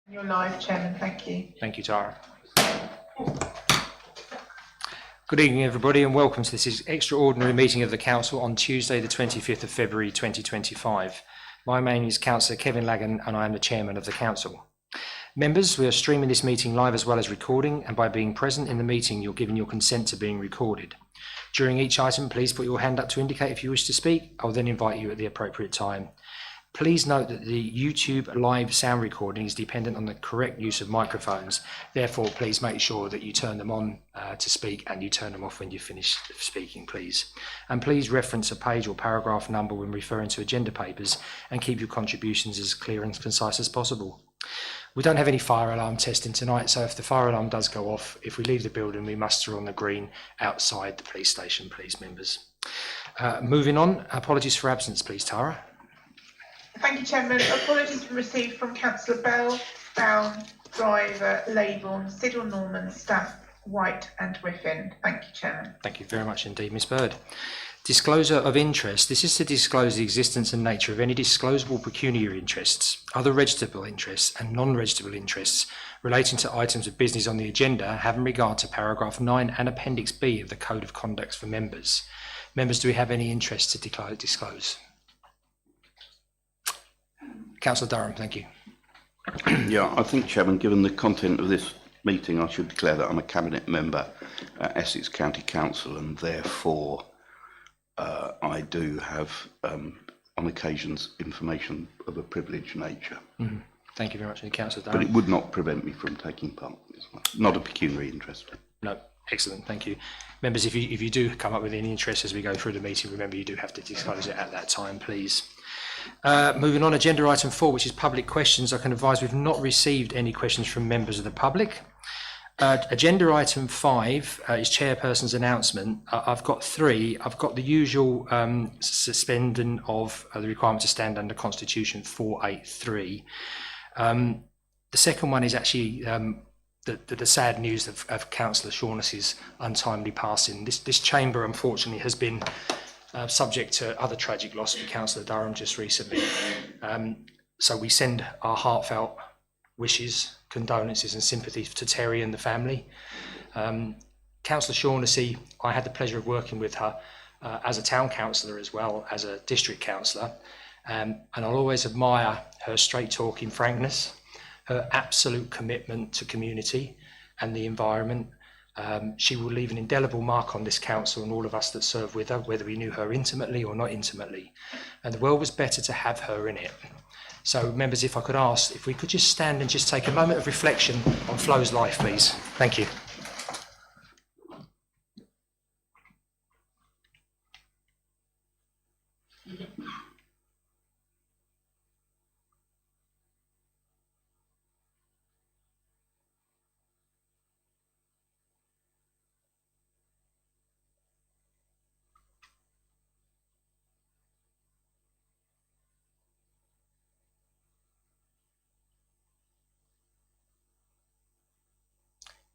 You're live, Chairman. Thank you. Thank you, Tara. Good evening, everybody, and welcome to this extraordinary meeting of the Council on Tuesday, the 25th of February 2025. My name is Councillor Kevin Lagan, and I am the Chairman of the Council. Members, we are streaming this meeting live as well as recording, and by being present in the meeting, you're giving your consent to being recorded. During each item, please put your hand up to indicate if you wish to speak. I'll then invite you at the appropriate time. Please note that the YouTube live sound recording is dependent on the correct use of microphones. Therefore, please make sure that you turn them on to speak and you turn them off when you finish speaking, please. And please reference a page or paragraph number when referring to agenda papers and keep your contributions as clear and concise as possible. We don't have any fire alarm testing tonight, so if the fire alarm does go off, if we leave the building, we muster on the green outside the police station, please, members. Moving on, apologies for absence, please, Tara. Thank you, Chairman. Apologies were received from Councillor Bell, Brown, Driver, Leybourne, Siddle, Norman, Stamp, White and Griffin. Thank you, Chairman. Thank you very much indeed, Ms Bird. Disclosure of interest. This is to disclose the existence and nature of any disclosable pecuniary interests, other registrable interests and non-registrable interests relating to items of business on the agenda having regard to paragraph 9 and appendix B of the Code of Conduct for members. Members, do we have any interest to disclose? Councillor Durham, thank you. Yeah, I think, Chairman, given the content of this meeting, I should declare that I'm a Cabinet member at Essex County Council, and therefore I do have, on occasions, information of a privileged nature. Mm-hmm. Thank you very much, Councillor Durham. But it would not prevent me from taking part. Not a pecuniary interest. No. Excellent, thank you. Members, if you do come up with any interest as we go through the meeting, remember you do have to disclose it at that time, please. Moving on, agenda item 4, which is public questions. I can advise we've not received any questions from members of the public. Agenda item 5 is Chairperson's announcement. I've got 3. I've got the usual suspending of the requirement to stand under Constitution 483. The second one is actually the sad news of Councillor Shaughnessy's untimely passing. This chamber, unfortunately, has been subject to other tragic loss from Councillor Durham just recently. So we send our heartfelt wishes, condolences and sympathy to Terry and the family. Councillor Shaughnessy, I had the pleasure of working with her as a town councillor as well as a district councillor. And I'll always admire her straight talking frankness, her absolute commitment to community and the environment. She will leave an indelible mark on this council and all of us that serve with her, whether we knew her intimately or not intimately. And the world was better to have her in it. So members, if I could ask, if we could just stand and just take a moment of reflection on Flo's life, please. Thank you.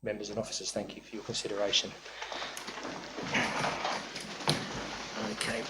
Members and officers, thank you for your consideration. Okay.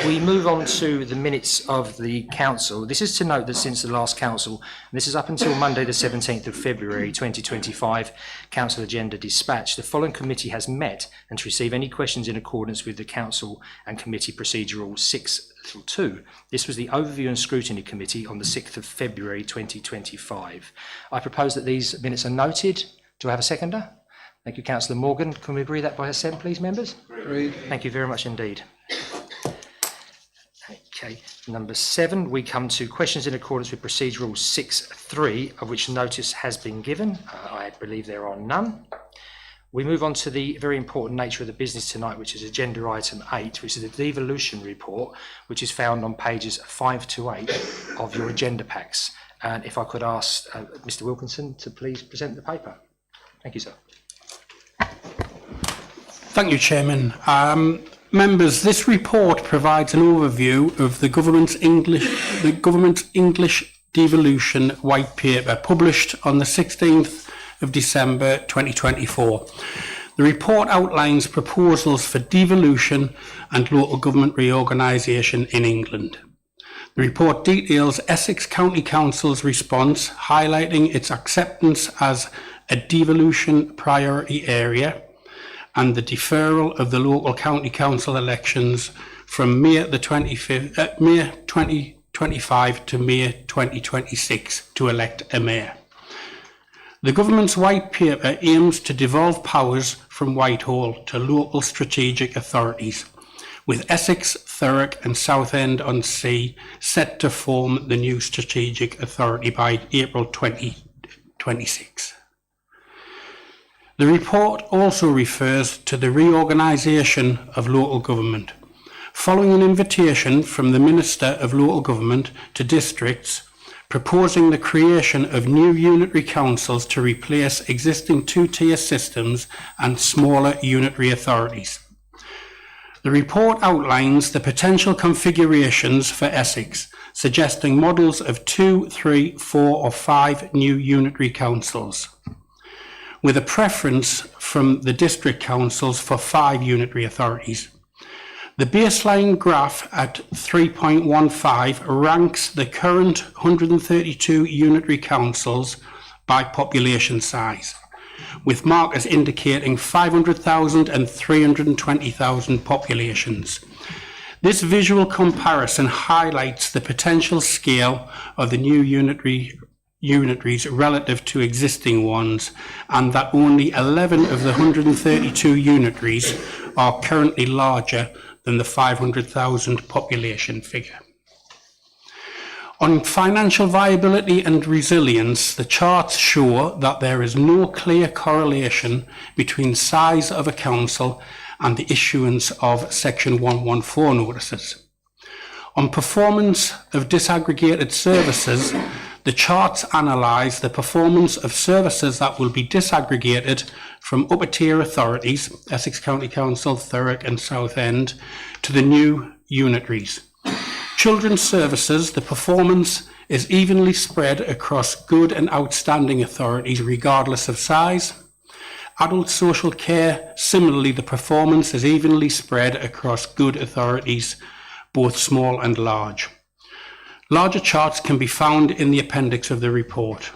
We move on to the minutes of the council. This is to note that since the last council, and this is up until Monday the 17th of February 2025, council agenda dispatch, the following committee has met and to receive any questions in accordance with the council and committee procedure rules 6-2. This was the overview and scrutiny committee on the 6th of February 2025. I propose that these minutes are noted. Do I have a seconder? Thank you, Councillor Morgan. Can we agree that by assent, please, members? Agreed. Thank you very much indeed. Okay, number 7, we come to questions in accordance with Procedure Rule 6.3, of which notice has been given. I believe there are none. We move on to the very important nature of the business tonight, which is agenda item 8, which is the devolution report, which is found on pages 5 to 8 of your agenda packs. And if I could ask Mr. Wilkinson to please present the paper. Thank you, sir. Thank you, Chairman. Members, this report provides an overview of the government's English devolution white paper published on the 16th of December 2024. The report outlines proposals for devolution and local government reorganisation in England. The report details Essex County Council's response, highlighting its acceptance as a devolution priority area and the deferral of the local county council elections from May 2025 to May 2026 to elect a mayor. The government's white paper aims to devolve powers from Whitehall to local strategic authorities, with Essex, Thurrock and Southend-on-Sea set to form the new strategic authority by April 2026. The report also refers to the reorganisation of local government. Following an invitation from the Minister of Local Government to districts proposing the creation of new unitary councils to replace existing two-tier systems and smaller unitary authorities. The report outlines the potential configurations for Essex, suggesting models of 2, 3, 4 or 5 new unitary councils, with a preference from the district councils for 5 unitary authorities. The baseline graph at 3.15 ranks the current 132 unitary councils by population size, with markers indicating 500,000 and 320,000 populations. This visual comparison highlights the potential scale of the new unitaries relative to existing ones, and that only 11 of the 132 unitaries are currently larger than the 500,000 population figure. On financial viability and resilience, the charts show that there is no clear correlation between size of a council and the issuance of Section 114 notices. On performance of disaggregated services, the charts analyse the performance of services that will be disaggregated from upper tier authorities, Essex County Council, Thurrock and Southend, to the new unitaries. Children's services, the performance is evenly spread across good and outstanding authorities regardless of size. Adult social care, similarly, the performance is evenly spread across good authorities, both small and large. Larger charts can be found in the appendix of the report.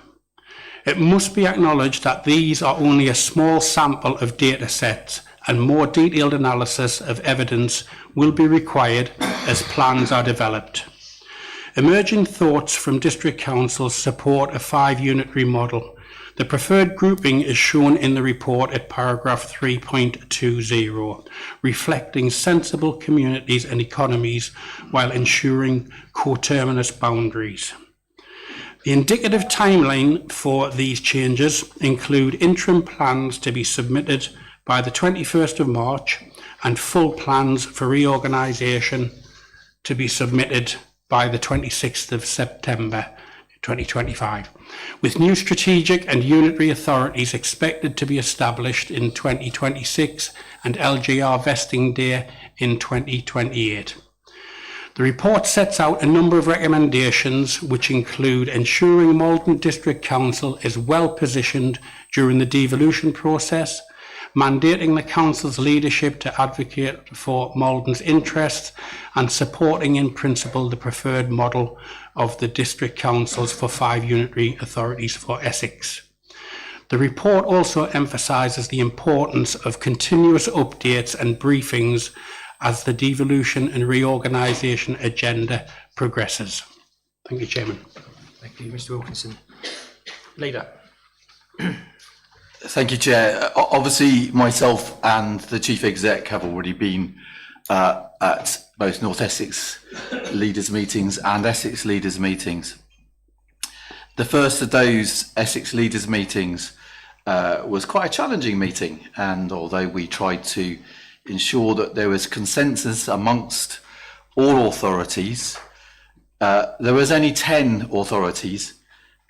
It must be acknowledged that these are only a small sample of data sets, and more detailed analysis of evidence will be required as plans are developed. Emerging thoughts from district councils support a 5 unitary model. The preferred grouping is shown in the report at paragraph 3.20, reflecting sensible communities and economies while ensuring coterminous boundaries. The indicative timeline for these changes include interim plans to be submitted by the 21st of March and full plans for reorganisation to be submitted by the 26th of September 2025, with new strategic and unitary authorities expected to be established in 2026 and LGR vesting day in 2028. The report sets out a number of recommendations which include ensuring Maldon District Council is well positioned during the devolution process, mandating the Council's leadership to advocate for Maldon's interests, and supporting in principle the preferred model of the district councils for 5 unitary authorities for Essex. The report also emphasises the importance of continuous updates and briefings as the devolution and reorganisation agenda progresses. Thank you, Chairman. Thank you, Mr. Wilkinson. Leader. Thank you, Chair. Obviously, myself and the Chief Exec have already been at both North Essex leaders' meetings and Essex leaders' meetings. The first of those Essex leaders' meetings was quite a challenging meeting, and although we tried to ensure that there was consensus amongst all authorities, there was only 10 authorities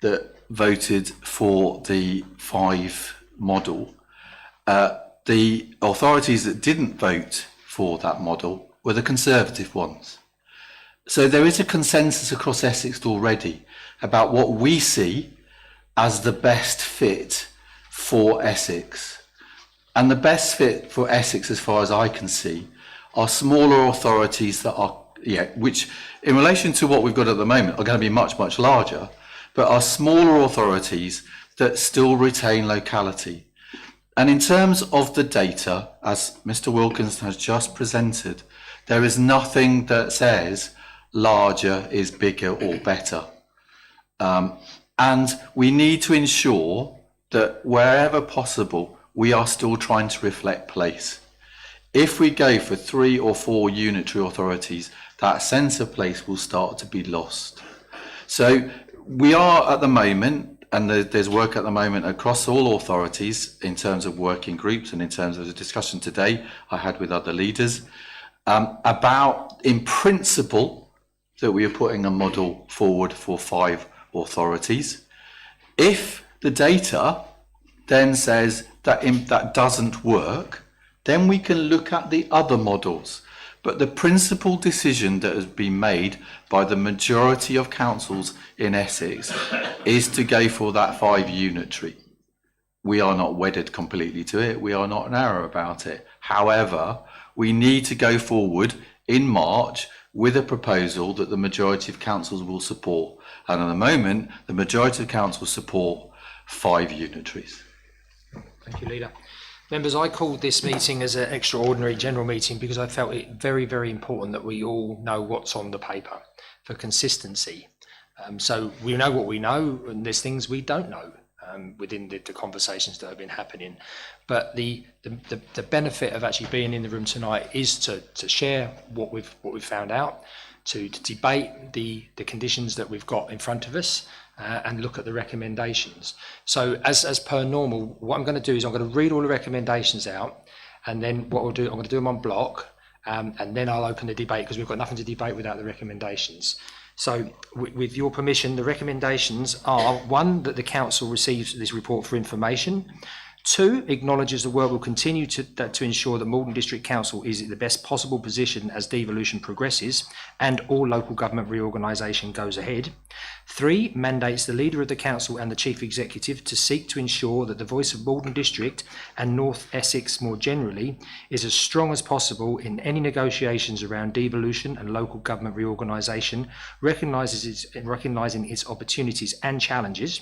that voted for the 5 model. The authorities that didn't vote for that model were the Conservative ones. So there is a consensus across Essex already about what we see as the best fit for Essex. And the best fit for Essex, as far as I can see, are smaller authorities that are, which in relation to what we've got at the moment, are going to be much, much larger, but are smaller authorities that still retain locality. And in terms of the data, as Mr. Wilkins has just presented, there is nothing that says larger is bigger or better. And we need to ensure that wherever possible, we are still trying to reflect place. If we go for 3 or 4 unitary authorities, that sense of place will start to be lost. So we are at the moment, and there's work at the moment across all authorities in terms of working groups and in terms of the discussion today I had with other leaders, about, in principle, that we are putting a model forward for 5 authorities. If the data then says that that doesn't work, then we can look at the other models. But the principal decision that has been made by the majority of councils in Essex is to go for that 5 unitary. We are not wedded completely to it. We are not narrow about it. However, we need to go forward in March with a proposal that the majority of councils will support. And at the moment, the majority of councils support 5 unitaries. Thank you, Leader. Members, I called this meeting as an extraordinary general meeting because I felt it very, very important that we all know what's on the paper for consistency. So we know what we know, and there's things we don't know within the conversations that have been happening. But the benefit of actually being in the room tonight is to share what we've found out, to debate the conditions that we've got in front of us, and look at the recommendations. So as per normal, what I'm going to do is I'm going to read all the recommendations out, and then what we'll do, I'm going to do them on block, and then I'll open the debate because we've got nothing to debate without the recommendations. So with your permission, the recommendations are: 1, that the council receives this report for information; 2, acknowledges the work will continue to ensure that Maldon District Council is in the best possible position as devolution progresses and all local government reorganisation goes ahead; 3, mandates the leader of the council and the chief executive to seek to ensure that the voice of Maldon District and North Essex more generally is as strong as possible in any negotiations around devolution and local government reorganisation, recognising its opportunities and challenges;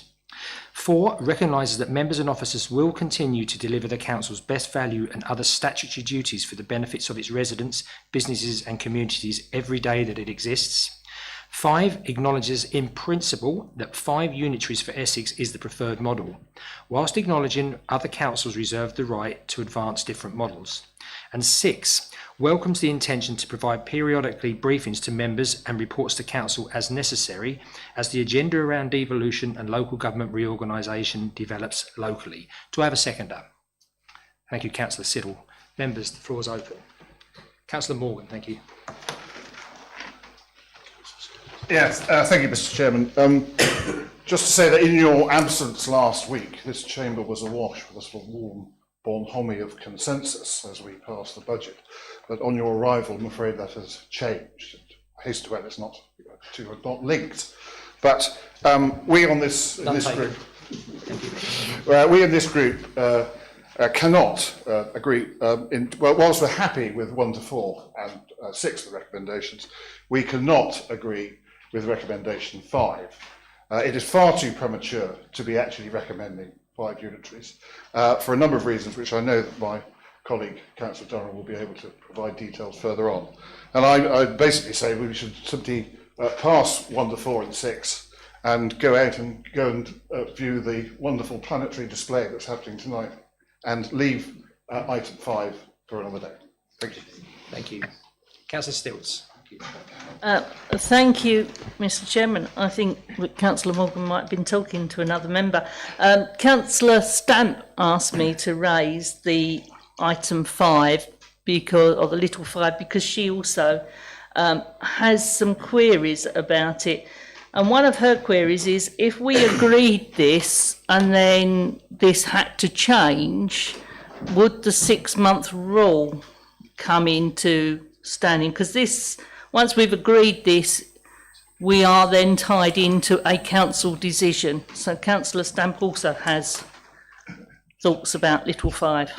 4, recognises that members and officers will continue to deliver the council's best value and other statutory duties for the benefits of its residents, businesses and communities every day that it exists; 5, acknowledges in principle that 5 unitaries for Essex is the preferred model, whilst acknowledging other councils reserve the right to advance different models; and 6, welcomes the intention to provide periodically briefings to members and reports to council as necessary as the agenda around devolution and local government reorganisation develops locally. Do I have a seconder? Thank you, Councillor Siddle. Members, the floor is open. Councillor Morgan, thank you. Yes, thank you, Mr. Chairman. Just to say that in your absence last week, this chamber was awash with a sort of warm bonhomie of consensus as we passed the budget. But on your arrival, I'm afraid that has changed. I hasten to add it's not, two are not linked. But we on this group, we in this group cannot agree. Whilst we're happy with 1 to 4 and 6 of the recommendations, we cannot agree with recommendation 5. It is far too premature to be actually recommending 5 unitaries for a number of reasons, which I know that my colleague Councillor Durham will be able to provide details further on. And I basically say we should simply pass 1 to 4 and 6 and go out and view the wonderful planetary display that's happening tonight and leave item 5 for another day. Thank you. Thank you. Councillor Stilts. Thank you, Mr. Chairman. I think Councillor Morgan might have been talking to another member. Councillor Stamp asked me to raise the item 5 because, or the little 5, because she also has some queries about it. And one of her queries is, if we agreed this and then this had to change, would the 6-month rule come into standing? Because this, once we've agreed this, we are then tied into a council decision. So Councillor Stamp also has thoughts about little 5.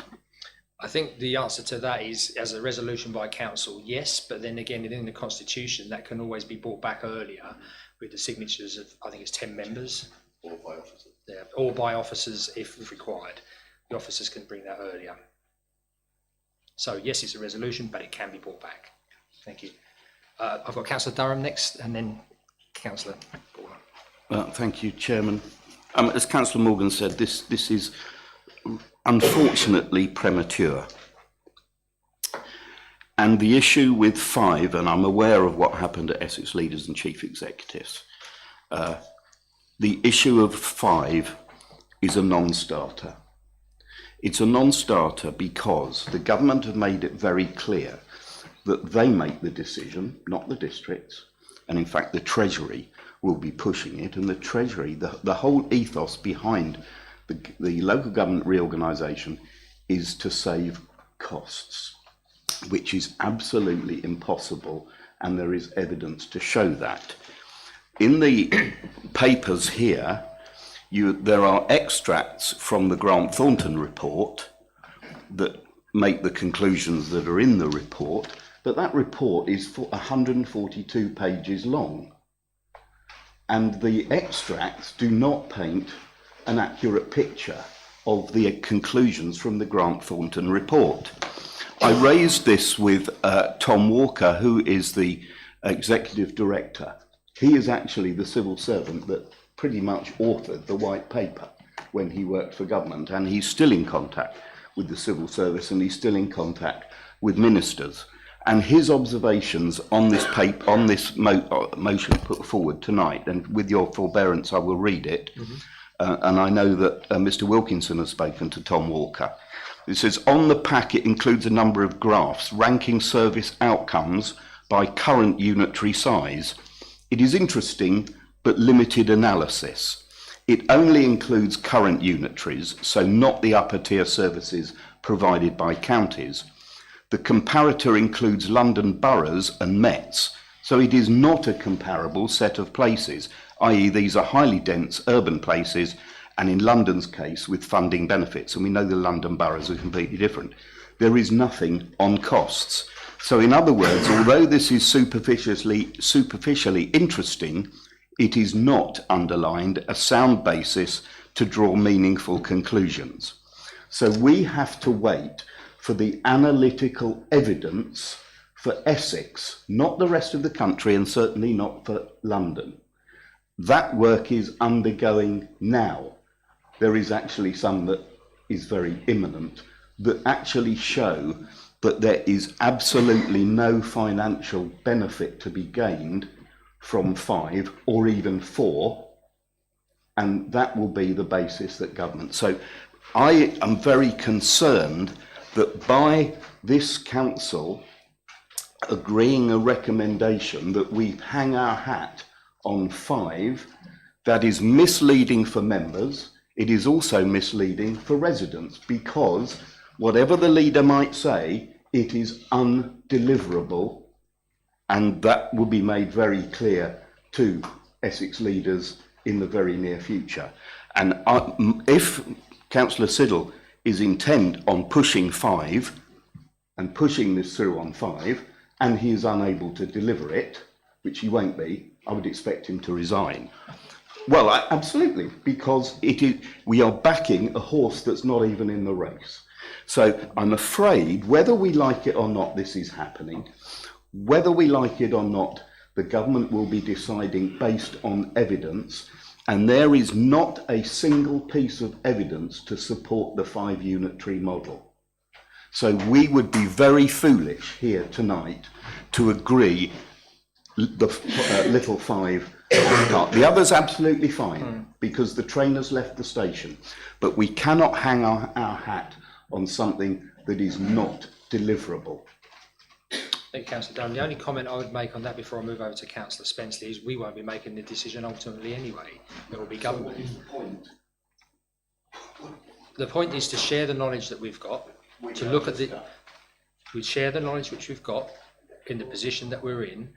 I think the answer to that is, as a resolution by council, yes, but then again, within the constitution, that can always be brought back earlier with the signatures of, I think it's 10 members. Or by officers. Yeah, or by officers if required. The officers can bring that earlier. So yes, it's a resolution, but it can be brought back. Thank you. I've got Councillor Durham next, and then Councillor Ball. Thank you, Chairman. As Councillor Morgan said, this is unfortunately premature. And the issue with 5, and I'm aware of what happened at Essex Leaders and Chief Executives, the issue of 5 is a non-starter. It's a non-starter because the government have made it very clear that they make the decision, not the districts. And in fact, the Treasury will be pushing it. And the Treasury, the whole ethos behind the local government reorganisation is to save costs, which is absolutely impossible. And there is evidence to show that. In the papers here, there are extracts from the Grant Thornton report that make the conclusions that are in the report, but that report is 142 pages long. And the extracts do not paint an accurate picture of the conclusions from the Grant Thornton report. I raised this with Tom Walker, who is the executive director. He is actually the civil servant that pretty much authored the white paper when he worked for government, and he's still in contact with the civil service, and he's still in contact with ministers. And his observations on this paper, on this motion put forward tonight, and with your forbearance, I will read it. And I know that Mr. Wilkinson has spoken to Tom Walker. It says, on the pack, it includes a number of graphs ranking service outcomes by current unitary size. It is interesting, but limited analysis. It only includes current unitaries, so not the upper tier services provided by counties. The comparator includes London boroughs and Mets, so it is not a comparable set of places, i.e. these are highly dense urban places, and in London's case with funding benefits, and we know the London boroughs are completely different. There is nothing on costs. So in other words, although this is superficially interesting, it is not underlined a sound basis to draw meaningful conclusions. So we have to wait for the analytical evidence for Essex, not the rest of the country, and certainly not for London. That work is undergoing now. There is actually some that is very imminent that actually show that there is absolutely no financial benefit to be gained from 5 or even 4, and that will be the basis that government. So I am very concerned that by this council agreeing a recommendation that we hang our hat on 5, that is misleading for members. It is also misleading for residents, because whatever the leader might say, it is undeliverable, and that will be made very clear to Essex leaders in the very near future. And if Councillor Siddle is intent on pushing 5 and pushing this through on 5, and he is unable to deliver it, which he won't be, I would expect him to resign. Well, absolutely, because we are backing a horse that's not even in the race. So I'm afraid, whether we like it or not, this is happening. Whether we like it or not, the government will be deciding based on evidence, and there is not a single piece of evidence to support the 5 unitary model. So we would be very foolish here tonight to agree the little 5 part. The other's absolutely fine because the train has left the station, but we cannot hang our hat on something that is not deliverable. Thank you, Councillor Durham. The only comment I would make on that before I move over to Councillor Spenceley is we won't be making the decision ultimately anyway. It will be government. So what is the point? The point is to share the knowledge that we've got, to look at we share the knowledge which we've got in the position that we're in.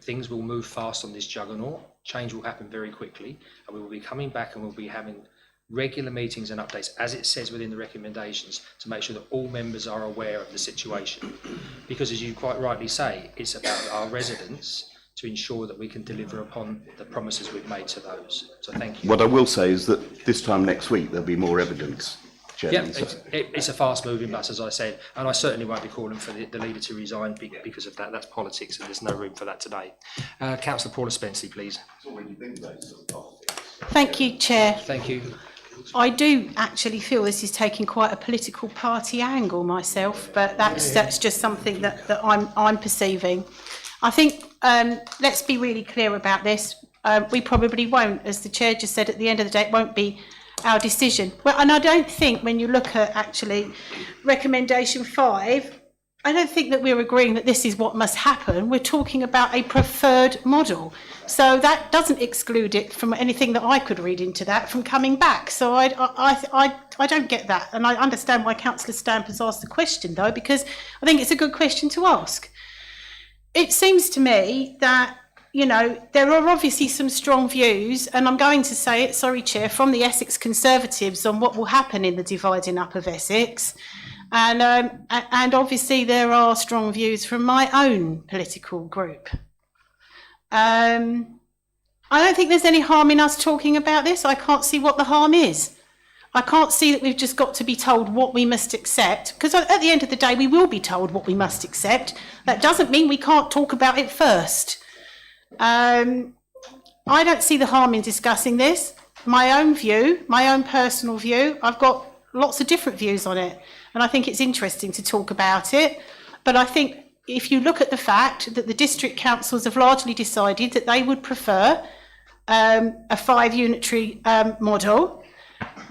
Things will move fast on this juggernaut. Change will happen very quickly, and we will be coming back and we'll be having regular meetings and updates, as it says within the recommendations, to make sure that all members are aware of the situation. Because as you quite rightly say, it's about our residents to ensure that we can deliver upon the promises we've made to those. So thank you. What I will say is that this time next week, there'll be more evidence, Chairman. Yeah, it's a fast-moving bus, as I said, and I certainly won't be calling for the leader to resign because of that. That's politics, and there's no room for that today. Councillor Paula Spenceley, please. Thank you, Chair. Thank you. I do actually feel this is taking quite a political party angle myself, but that's just something that I'm perceiving. I think let's be really clear about this. We probably won't, as the Chair just said, at the end of the day, it won't be our decision. Well, and I don't think when you look at actually recommendation 5, I don't think that we're agreeing that this is what must happen. We're talking about a preferred model. So that doesn't exclude it from anything that I could read into that from coming back. So I don't get that. And I understand why Councillor Stamp has asked the question, though, because I think it's a good question to ask. It seems to me that, you know, there are obviously some strong views, and I'm going to say it, sorry, Chair, from the Essex Conservatives on what will happen in the dividing up of Essex. And obviously there are strong views from my own political group. I don't think there's any harm in us talking about this. I can't see what the harm is. I can't see that we've just got to be told what we must accept, because at the end of the day, we will be told what we must accept. That doesn't mean we can't talk about it first. I don't see the harm in discussing this. My own view, my own personal view, I've got lots of different views on it, and I think it's interesting to talk about it. But I think if you look at the fact that the district councils have largely decided that they would prefer a 5 unitary model,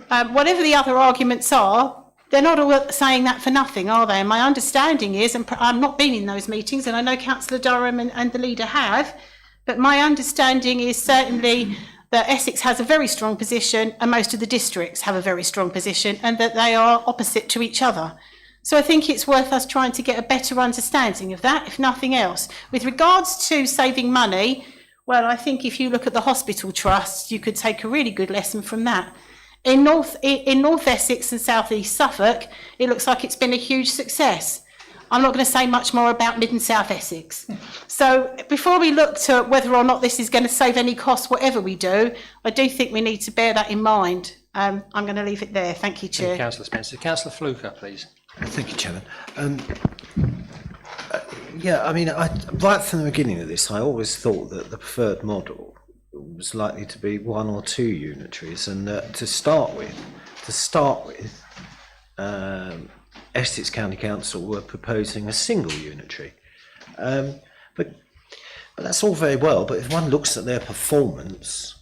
whatever the other arguments are, they're not all saying that for nothing, are they? And my understanding is, and I'm not been in those meetings, and I know Councillor Durham and the leader have, but my understanding is certainly that Essex has a very strong position and most of the districts have a very strong position, and that they are opposite to each other. So I think it's worth us trying to get a better understanding of that, if nothing else. With regards to saving money, well, I think if you look at the hospital trusts, you could take a really good lesson from that. In North Essex and South East Suffolk, it looks like it's been a huge success. I'm not going to say much more about Mid and South Essex. So before we look to whether or not this is going to save any costs, whatever we do, I do think we need to bear that in mind. I'm going to leave it there. Thank you, Chair. Thank you, Councillor Spencer. Councillor Fluker, please. Thank you, Chairman. Yeah, I mean, right from the beginning of this, I always thought that the preferred model was likely to be 1 or 2 unitaries, and to start with, Essex County Council were proposing a single unitary. But that's all very well, but if one looks at their performance,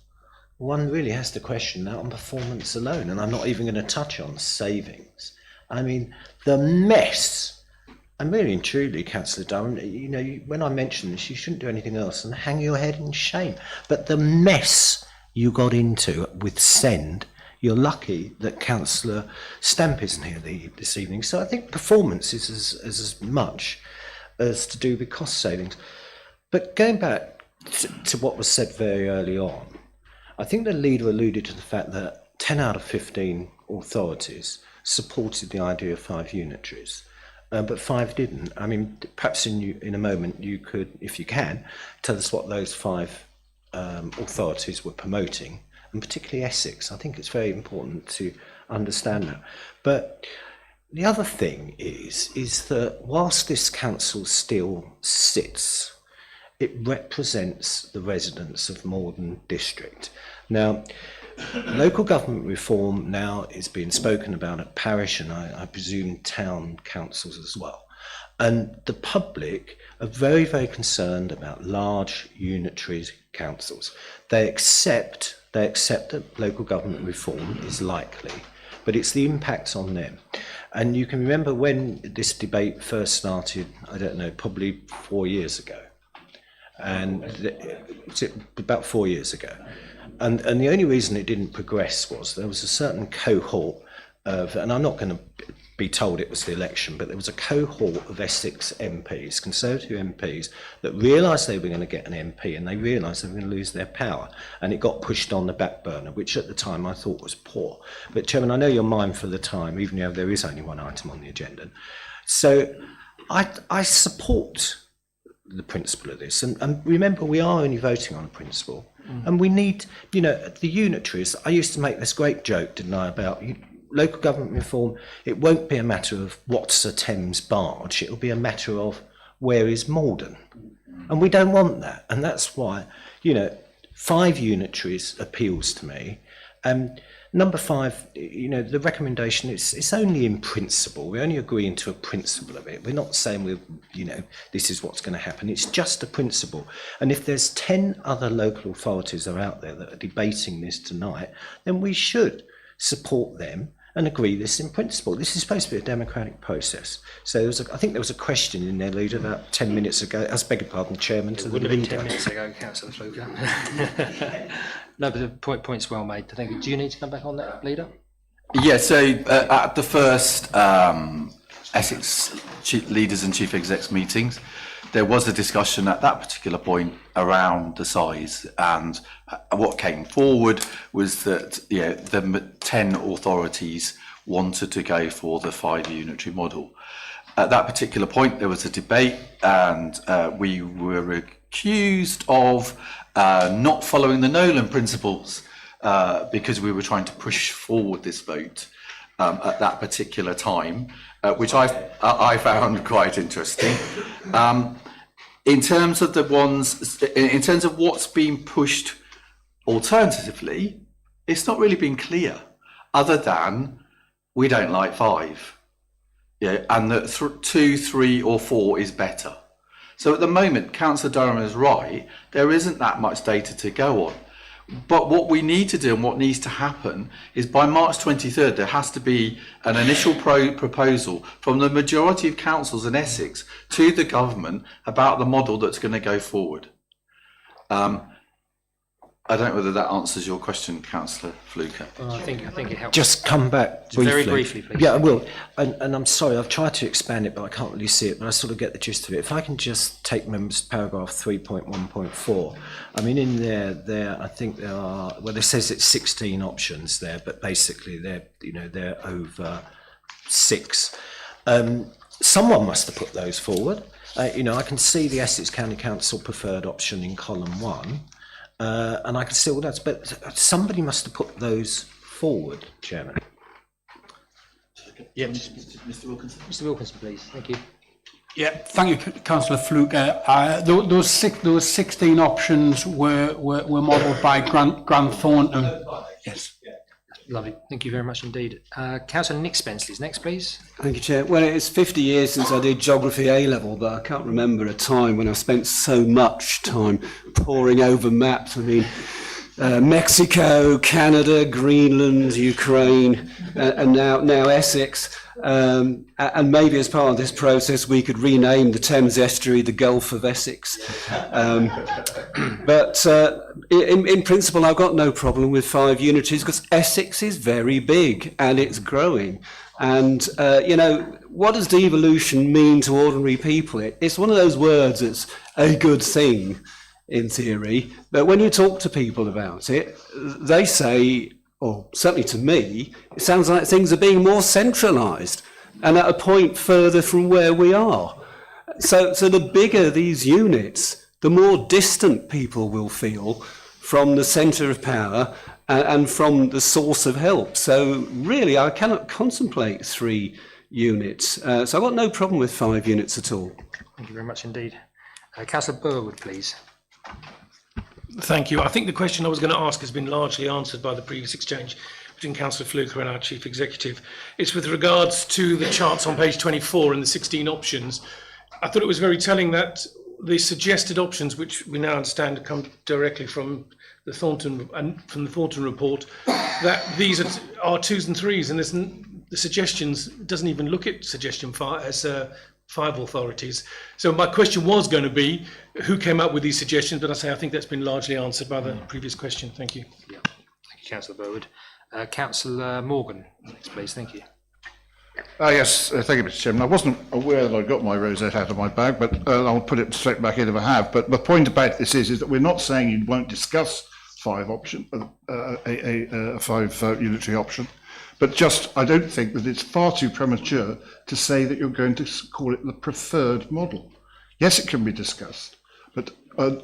one really has to question that on performance alone, and I'm not even going to touch on savings. I mean, the mess, and really and truly, Councillor Durham, you know, when I mention this, you shouldn't do anything else than hang your head in shame. But the mess you got into with Send, you're lucky that Councillor Stamp isn't here this evening. So I think performance is as much as to do with cost savings. But going back to what was said very early on, I think the leader alluded to the fact that 10 out of 15 authorities supported the idea of 5 unitaries, but 5 didn't. I mean, perhaps in a moment you could, if you can, tell us what those 5 authorities were promoting, and particularly Essex. I think it's very important to understand that. But the other thing is that whilst this council still sits, it represents the residents of Maldon district. Now, local government reform now is being spoken about at parish and I presume town councils as well. And the public are very, very concerned about large unitary councils. They accept that local government reform is likely, but it's the impact on them. And you can remember when this debate first started, I don't know, probably 4 years ago. And about 4 years ago. And the only reason it didn't progress was there was a certain cohort of, and I'm not going to be told it was the election, but there was a cohort of Essex MPs, Conservative MPs, that realised they were going to get an MP and they realised they were going to lose their power, and it got pushed on the back burner, which at the time I thought was poor. But Chairman, I know you're mindful of the time, even though there is only one item on the agenda. So I support the principle of this, and remember, we are only voting on a principle, and we need, you know, the unitaries. I used to make this great joke, didn't I, about local government reform. It won't be a matter of what's a Thames barge, it'll be a matter of where is Maldon, and we don't want that. And that's why, you know, 5 unitaries appeals to me. Number 5, you know, the recommendation, it's only in principle. We're only agreeing to a principle of it. We're not saying you know, this is what's going to happen. It's just a principle. And if there's 10 other local authorities that are out there that are debating this tonight, then we should support them and agree this in principle. This is supposed to be a democratic process. So I think there was a question in there, Leader, about 10 minutes ago. I beg your pardon, Chairman. To the Would have been leader. 10 minutes ago, Councillor Fluker. No, but the point's well made. Thank you. Do you need to come back on that, Leader? Yeah, so at the first Essex Leaders and Chief Execs meetings, there was a discussion at that particular point around the size, and what came forward was that, you know, the 10 authorities wanted to go for the 5 unitary model. At that particular point, there was a debate, and we were accused of not following the Nolan principles because we were trying to push forward this vote at that particular time, which I found quite interesting. In terms of in terms of what's being pushed alternatively, it's not really been clear, other than we don't like 5, yeah, and that 2, 3, or 4 is better. So at the moment, Councillor Durham is right. There isn't that much data to go on. But what we need to do and what needs to happen is by March 23rd, there has to be an initial proposal from the majority of councils in Essex to the government about the model that's going to go forward. I don't know whether that answers your question, Councillor Fluker. I think it helps. Just come back briefly. Very briefly, please. Yeah, I will. And I'm sorry, I've tried to expand it, but I can't really see it, but I sort of get the gist of it. If I can just take members paragraph 3.1.4, I mean, in there, I think there are, well, it says it's 16 options there, but basically they're over 6. Someone must have put those forward. You know, I can see the Essex County Council preferred option in column 1. And I can see all that, but somebody must have put those forward, Chairman. Yeah, Mr. Wilkinson. Mr. Wilkinson, please. Thank you. Yeah, thank you, Councillor Fluker. Those 16 options were modelled by Grant Thornton. Yes. Lovely. Thank you very much indeed. Councillor Nick Spenceley's next, please. Thank you, Chair. Well, it's 50 years since I did Geography A-level, but I can't remember a time when I spent so much time poring over maps. I mean, Mexico, Canada, Greenland, Ukraine, and now Essex. And maybe as part of this process, we could rename the Thames estuary the Gulf of Essex. But in principle, I've got no problem with 5 unitaries because Essex is very big and it's growing. And, you know, what does devolution mean to ordinary people? It's one of those words that's a good thing in theory, but when you talk to people about it, they say, or certainly to me, it sounds like things are being more centralised and at a point further from where we are. So the bigger these units, the more distant people will feel from the centre of power and from the source of help. So really, I cannot contemplate 3 units. So I've got no problem with 5 units at all. Thank you very much indeed. Councillor Burwood, please. Thank you. I think the question I was going to ask has been largely answered by the previous exchange between Councillor Fluker and our Chief Executive. It's with regards to the charts on page 24 and the 16 options. I thought it was very telling that the suggested options, which we now understand come directly from the Thornton report, that these are 2s and 3s, and the suggestions doesn't even look at suggestion 5 as 5 authorities. So my question was going to be who came up with these suggestions, but I think that's been largely answered by the previous question. Thank you. Yeah. Thank you, Councillor Burwood. Councillor Morgan, next, please. Thank you. Yes, thank you, Mr. Chairman. I wasn't aware that I got my rosette out of my bag, but I'll put it straight back in if I have. But the point about this is that we're not saying you won't discuss five option, a five unitary option, but just I don't think that it's far too premature to say that you're going to call it the preferred model. Yes, it can be discussed, but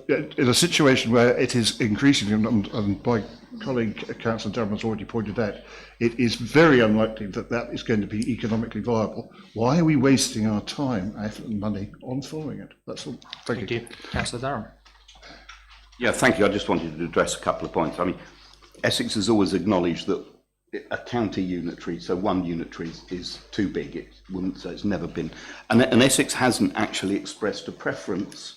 in a situation where it is increasing, and my colleague Councillor Durham has already pointed out, it is very unlikely that that is going to be economically viable. Why are we wasting our time, effort and money on following it? That's all. Thank you. Councillor Durham. Yeah, thank you. I just wanted to address a couple of points. I mean, Essex has always acknowledged that a county unitary, so one unitary is too big. It wouldn't, so it's never been. And Essex hasn't actually expressed a preference.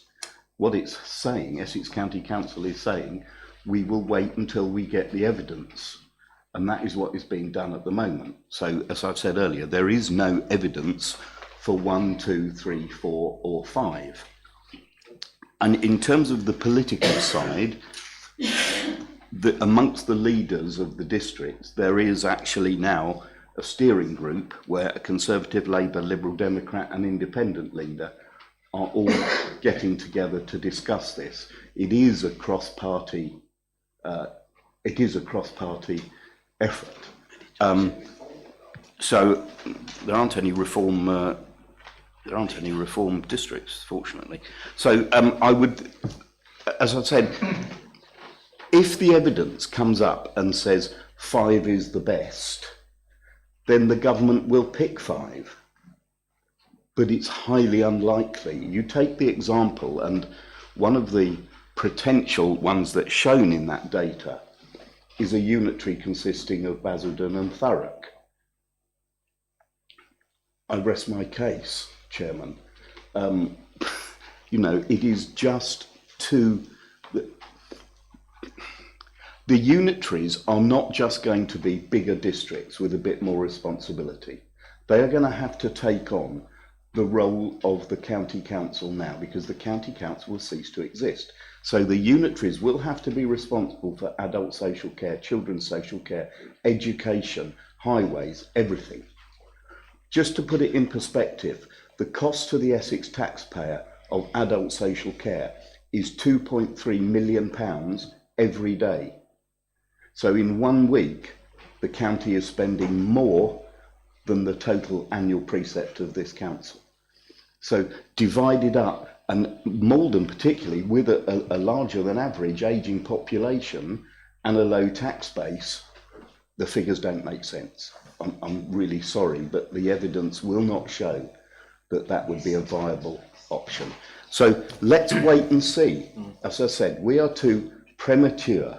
What it's saying, Essex County Council is saying, we will wait until we get the evidence. And that is what is being done at the moment. So, as I've said earlier, there is no evidence for 1, 2, 3, 4 or 5. And in terms of the political side, amongst the leaders of the districts, there is actually now a steering group where a Conservative, Labour, Liberal Democrat and Independent leader are all getting together to discuss this. It is a cross-party effort. So there aren't any reform districts, fortunately. So I would, as I said, if the evidence comes up and says 5 is the best, then the government will pick 5. But it's highly unlikely. You take the example, and one of the potential ones that's shown in that data is a unitary consisting of Basildon and Thurrock. I rest my case, Chairman. You know, it is just too... The unitaries are not just going to be bigger districts with a bit more responsibility. They are going to have to take on the role of the county council now, because the county council will cease to exist. So the unitaries will have to be responsible for adult social care, children's social care, education, highways, everything. Just to put it in perspective, the cost to the Essex taxpayer of adult social care is £2.3 million every day. So in 1 week, the county is spending more than the total annual precept of this council. So divided up, and Maldon particularly, with a larger than average ageing population and a low tax base, the figures don't make sense. I'm really sorry, but the evidence will not show that that would be a viable option. So let's wait and see. As I said, we are too premature.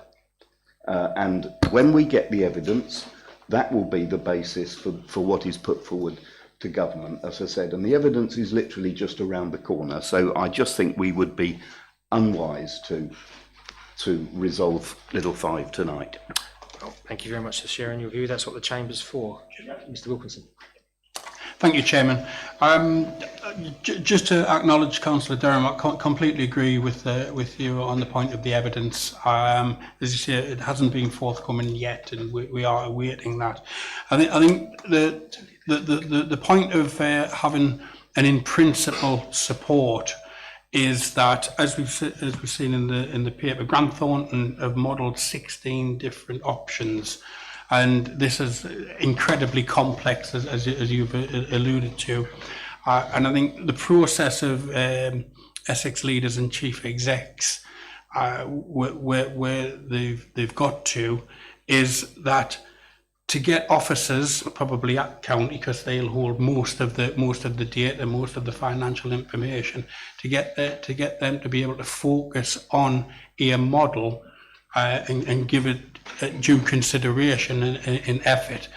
And when we get the evidence, that will be the basis for what is put forward to government, as I said. And the evidence is literally just around the corner. So I just think we would be unwise to resolve Little 5 tonight. Well, thank you very much for sharing your view. That's what the Chamber's for. Mr Wilkinson. Thank you, Chairman. Just to acknowledge Councillor Durham, I completely agree with you on the point of the evidence. As you say, it hasn't been forthcoming yet, and we are awaiting that. I think the point of having an in principle support is that, as we've seen in the paper, Grant Thornton have modelled 16 different options. And this is incredibly complex, as you've alluded to. And I think the process of Essex leaders and chief execs, where they've got to, is that to get officers, probably at county, because they'll hold most of the data, most of the financial information, to get them to be able to focus on a model and give it due consideration and effort.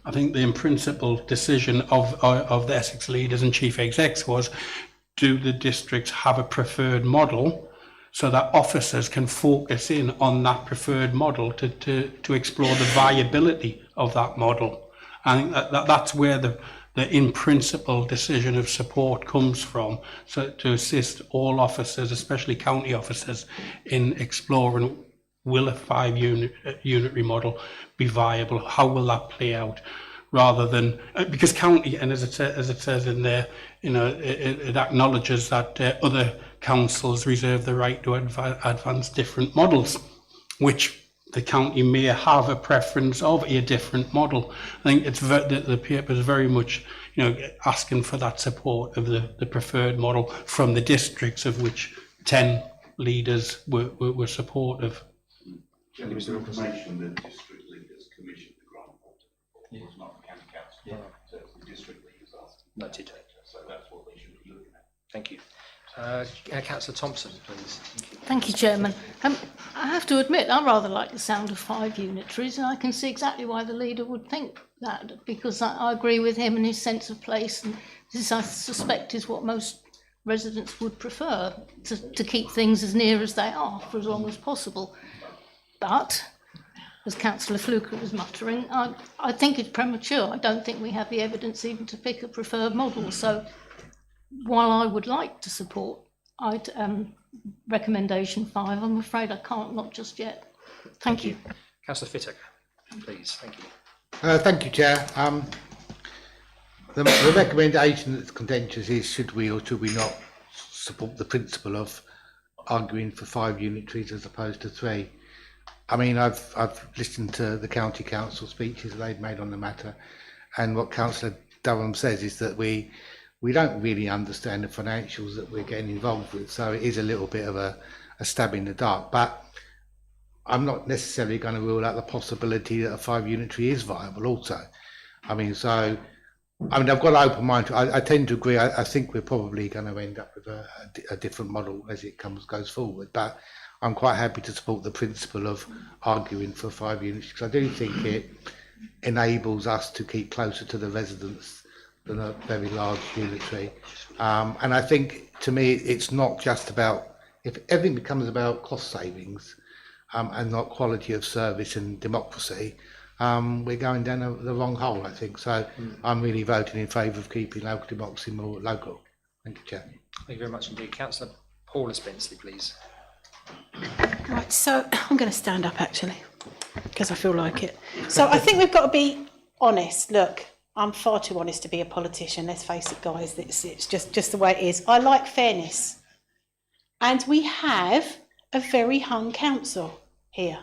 I think the in principle decision of the Essex leaders and chief execs was, do the districts have a preferred model so that officers can focus in on that preferred model to explore the viability of that model. I think that's where the in principle decision of support comes from, so to assist all officers, especially county officers, in exploring, will a 5 unitary model be viable? How will that play out? rather than, because county, and as it says in there, you know, it acknowledges that other councils reserve the right to advance different models, which the county may have a preference of a different model. I think it's the paper is very much, you know, asking for that support of the preferred model from the districts, of which 10 leaders were supportive. General information, the district leaders commissioned the grant report. It's not the county council. Yeah. So it's the district leaders are. Noted. So that's what they should be looking at. Thank you. Councillor Thompson, please. Thank you. Thank you, Chairman. I have to admit, I rather like the sound of 5 unitaries, and I can see exactly why the leader would think that, because I agree with him and his sense of place, and this, I suspect, is what most residents would prefer, to keep things as near as they are for as long as possible. But, as Councillor Fluker was muttering, I think it's premature. I don't think we have the evidence even to pick a preferred model. So, while I would like to support recommendation 5, I'm afraid I can't, not just yet. Thank you. Councillor Fittock, please. Thank you. Thank you, Chair. The recommendation that's contentious is should we or should we not support the principle of arguing for 5 unitaries as opposed to 3. I mean, I've listened to the county council speeches they've made on the matter, and what Councillor Durham says is that we don't really understand the financials that we're getting involved with, so it is a little bit of a stab in the dark. But I'm not necessarily going to rule out the possibility that a 5 unitary is viable also. I mean, I've got an open mind. I tend to agree. I think we're probably going to end up with a different model as it goes forward. But I'm quite happy to support the principle of arguing for 5 units, because I do think it enables us to keep closer to the residents than a very large unitary. And I think, to me, it's not just about, if everything becomes about cost savings and not quality of service and democracy, we're going down the wrong hole, I think. So I'm really voting in favour of keeping local democracy more local. Thank you, Chair. Thank you very much indeed. Councillor Paula Spenceley, please. Right, so I'm going to stand up actually, because I feel like it. So I think we've got to be honest. Look, I'm far too honest to be a politician. Let's face it, guys. It's just the way it is. I like fairness. And we have a very hung council here.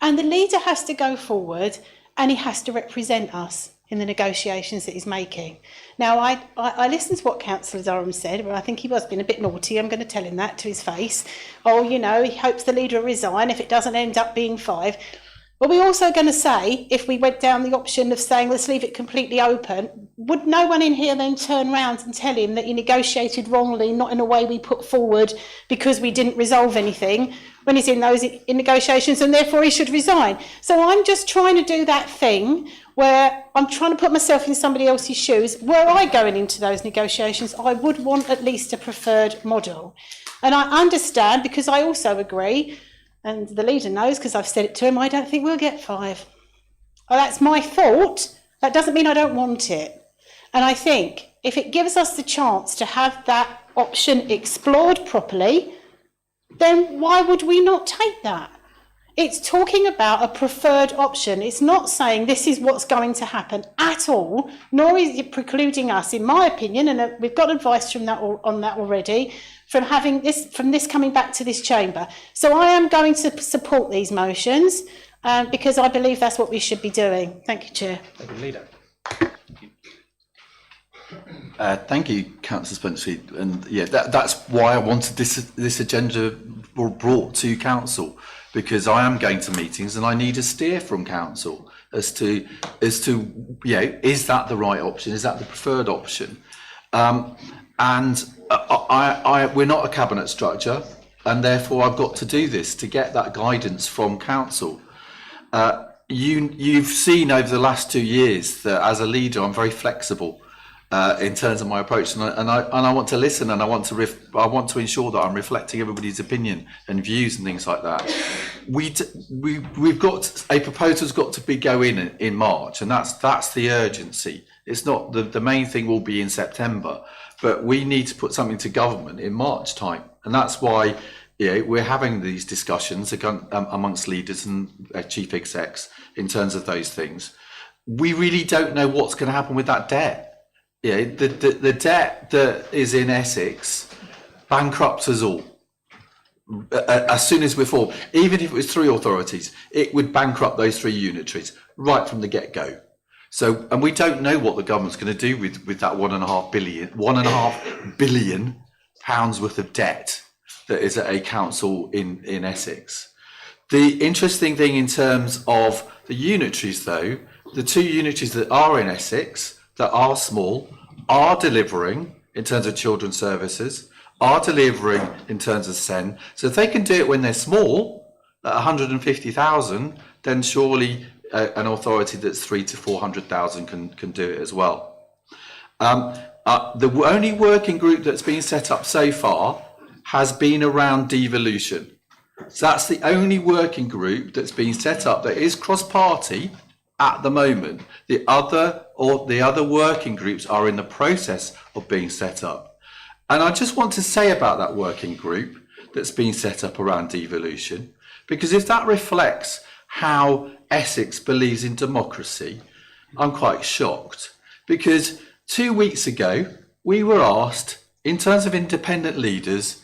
And the leader has to go forward and he has to represent us in the negotiations that he's making. Now, I listened to what Councillor Durham said, but I think he was being a bit naughty. I'm going to tell him that to his face. Oh, you know, he hopes the leader will resign if it doesn't end up being 5. But we're also going to say, if we went down the option of saying, let's leave it completely open, would no one in here then turn round and tell him that he negotiated wrongly, not in a way we put forward because we didn't resolve anything when he's in those negotiations, and therefore he should resign? So I'm just trying to do that thing where I'm trying to put myself in somebody else's shoes. Were I going into those negotiations, I would want at least a preferred model. And I understand, because I also agree, and the leader knows because I've said it to him, I don't think we'll get 5. Oh, that's my fault. That doesn't mean I don't want it. And I think if it gives us the chance to have that option explored properly, then why would we not take that? It's talking about a preferred option. It's not saying this is what's going to happen at all, nor is it precluding us, in my opinion, and we've got advice from that on that already, from having this coming back to this chamber. So I am going to support these motions because I believe that's what we should be doing. Thank you, Chair. Thank you, Leader. Thank you, Councillor Spenceley. And yeah, that's why I wanted this agenda brought to Council, because I am going to meetings and I need a steer from Council as to you know, is that the right option? Is that the preferred option? And we're not a cabinet structure, and therefore I've got to do this to get that guidance from Council. You've seen over the last 2 years that as a leader I'm very flexible in terms of my approach, and I want to listen, and I want to ensure that I'm reflecting everybody's opinion and views and things like that. We've got a proposal's got to be in March, and that's the urgency. It's not the main thing will be in September, but we need to put something to government in March time, and that's why we're having these discussions amongst leaders and chief execs in terms of those things. we really don't know what's going to happen with that debt. Yeah, the debt that is in Essex bankrupts us all. As soon as we're formed, even if it was 3 authorities, it would bankrupt those 3 unitaries right from the get-go. So, and we don't know what the government's going to do with that 1.5 billion pounds worth of debt that is at a council in Essex. The interesting thing in terms of the unitaries, though, the 2 unitaries that are in Essex, that are small, are delivering in terms of children's services, are delivering in terms of SEN. So if they can do it when they're small, at 150,000, then surely an authority that's 300,000 to 400,000 can do it as well. The only working group that's been set up so far has been around devolution. So that's the only working group that's been set up that is cross-party at the moment. The other working groups are in the process of being set up. And I just want to say about that working group that's been set up around devolution, because if that reflects how Essex believes in democracy, I'm quite shocked. Because 2 weeks ago, we were asked, in terms of independent leaders,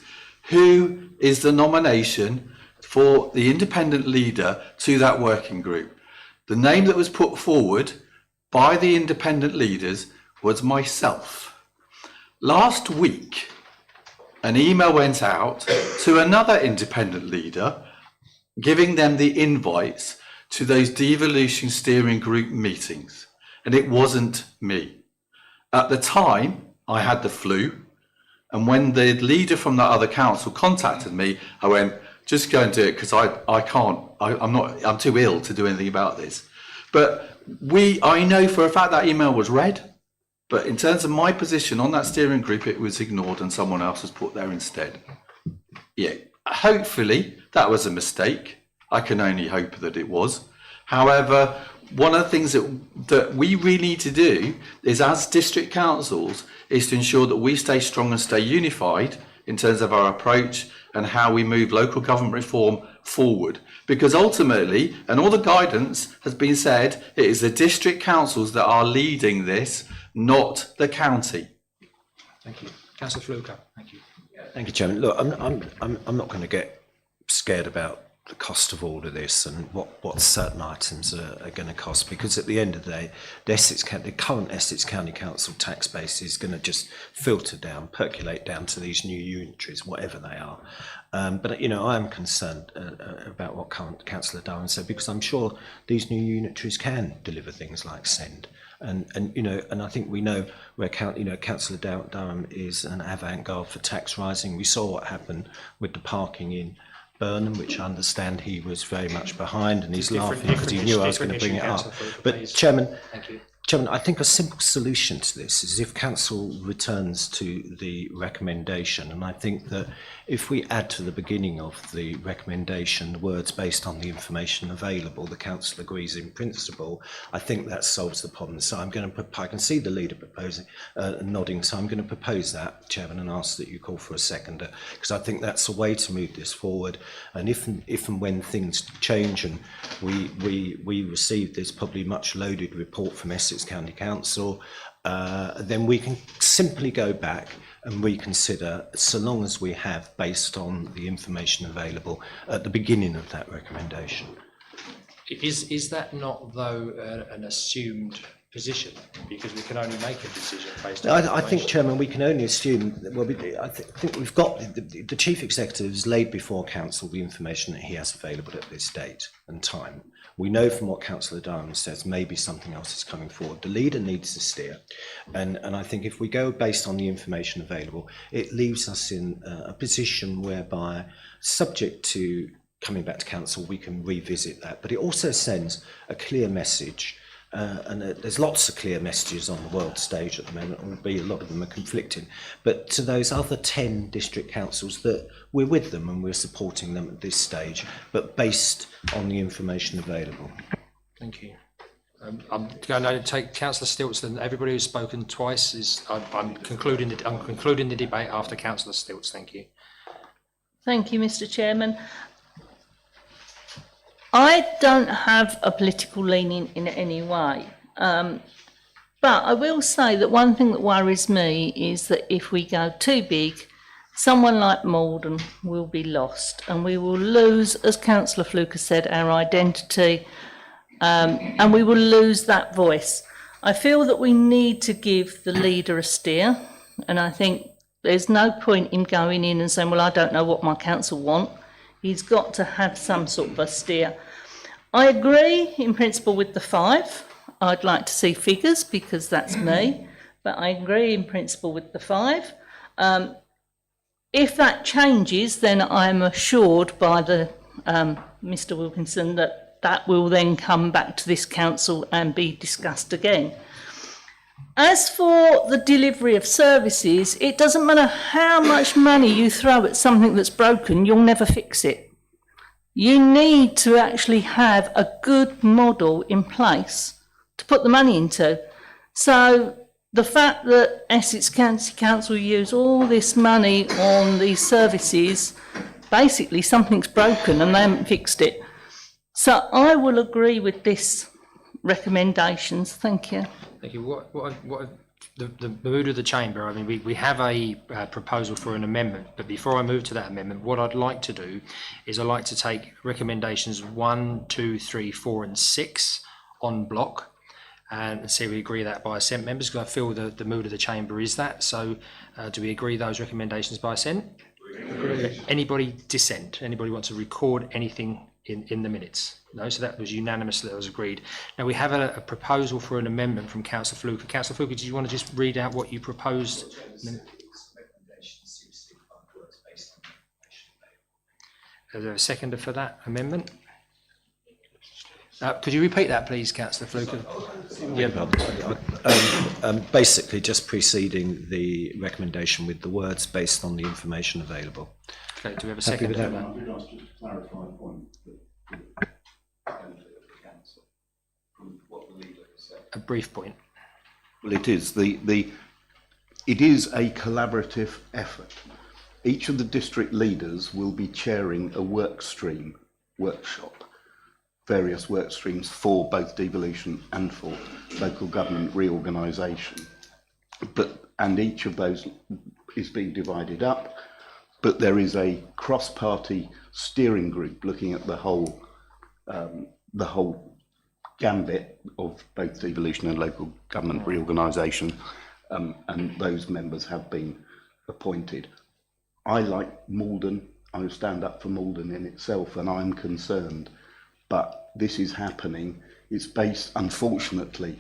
who is the nomination for the independent leader to that working group. The name that was put forward by the independent leaders was myself. Last week, an email went out to another independent leader, giving them the invites to those devolution steering group meetings, and it wasn't me. At the time, I had the flu, and when the leader from that other council contacted me, I went, just go and do it, because I'm too ill to do anything about this. But I know for a fact that email was read. But in terms of my position on that steering group, it was ignored and someone else was put there instead. Yeah, hopefully that was a mistake. I can only hope that it was. However, one of the things that we really need to do is, as district councils, is to ensure that we stay strong and stay unified in terms of our approach and how we move local government reform forward. Because ultimately, and all the guidance has been said, it is the district councils that are leading this, not the county. Thank you. Councillor Fluker. Thank you. Thank you, Chairman. Look, I'm not going to get scared about the cost of all of this and what certain items are going to cost, because at the end of the day, the current Essex County Council tax base is going to just filter down, percolate down to these new unitaries, whatever they are. But I am concerned about what Councillor Durham said, because I'm sure these new unitaries can deliver things like SEND. And I think we know where Councillor Durham is an avant-garde for tax rising. We saw what happened with the parking in Burnham, which I understand he was very much behind, and he's laughing because he knew I was going to bring it up. But Chairman, I think a simple solution to this is if Council returns to the recommendation, and I think that if we add to the beginning of the recommendation the words based on the information available, the Council agrees in principle, I think that solves the problem. So I can see the leader proposing, nodding, so I'm going to propose that, Chairman, and ask that you call for a seconder, because I think that's a way to move this forward. And if and when things change and we receive this probably much loaded report from Essex County Council, then we can simply go back and reconsider, so long as we have based on the information available at the beginning of that recommendation. Is that not, though, an assumed position? Because we can only make a decision based on I think, Chairman, we can only assume, I think we've got, the Chief Executive has laid before Council the information that he has available at this date and time. We know from what Councillor Durham says, maybe something else is coming forward. The leader needs to steer. And I think if we go based on the information available, it leaves us in a position whereby, subject to coming back to Council, we can revisit that. But it also sends a clear message. And there's lots of clear messages on the world stage at the moment, albeit a lot of them are conflicting. But to those other 10 district councils, that we're with them and we're supporting them at this stage, but based on the information available. Thank you. I'm going to take Councillor Stilts. Then everybody who's spoken twice I'm concluding the debate after Councillor Stilts. Thank you. Thank you, Mr. Chairman. I don't have a political leaning in any way. But I will say that one thing that worries me is that if we go too big, someone like Maldon will be lost and we will lose, as Councillor Fluker said, our identity, and we will lose that voice. I feel that we need to give the leader a steer, and I think there's no point in going in and saying, well, I don't know what my council want. He's got to have some sort of a steer. I agree in principle with the 5. I'd like to see figures because that's me, but I agree in principle with the 5. If that changes, then I'm assured by the Mr Wilkinson that will then come back to this council and be discussed again. As for the delivery of services, it doesn't matter how much money you throw at something that's broken, you'll never fix it. You need to actually have a good model in place to put the money into. So the fact that Essex County Council use all this money on these services, basically something's broken and they haven't fixed it. So I will agree with this recommendations. Thank you. Thank you. What the mood of the chamber, I mean, we have a proposal for an amendment, but before I move to that amendment, what I'd like to do is I'd like to take recommendations 1, 2, 3, 4 and 6 on block and see if we agree that by assent, members, because I feel the mood of the chamber is that. So do we agree those recommendations by assent? Anybody dissent? Anybody want to record anything in the minutes? No, so that was unanimous, that was agreed. Now we have a proposal for an amendment from Councillor Fluker. Councillor Fluker, do you want to just read out what you proposed? Is there a seconder for that amendment? Could you repeat that, please, Councillor Fluker? Yeah, basically just preceding the recommendation with the words based on the information available. Okay, do we have a second? A brief point. Well, it is it is a collaborative effort. Each of the district leaders will be chairing a workshop, various work streams for both devolution and for local government reorganisation. And each of those is being divided up, but there is a cross-party steering group looking at the whole gambit of both devolution and local government reorganisation, and those members have been appointed. I like Maldon. I stand up for Maldon in itself, and I'm concerned. But this is happening. It's based, unfortunately,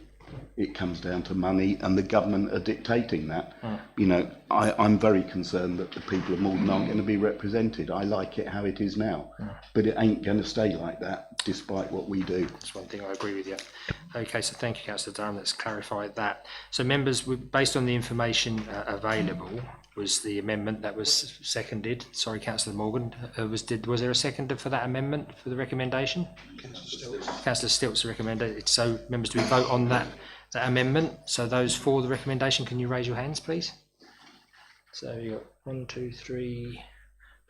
it comes down to money, and the government are dictating that. You know, I'm very concerned that the people of Maldon aren't going to be represented. I like it how it is now, but it ain't going to stay like that, despite what we do. That's one thing I agree with you. Okay, so thank you, Councillor Durham. That's clarified that. So, members, based on the information available, was the amendment that was seconded. Sorry, Councillor Morgan. Was there a seconder for that amendment for the recommendation? Councillor Stilts recommended. So, members, do we vote on that amendment? So, those for the recommendation, can you raise your hands, please? So, you got 1, 2, 3,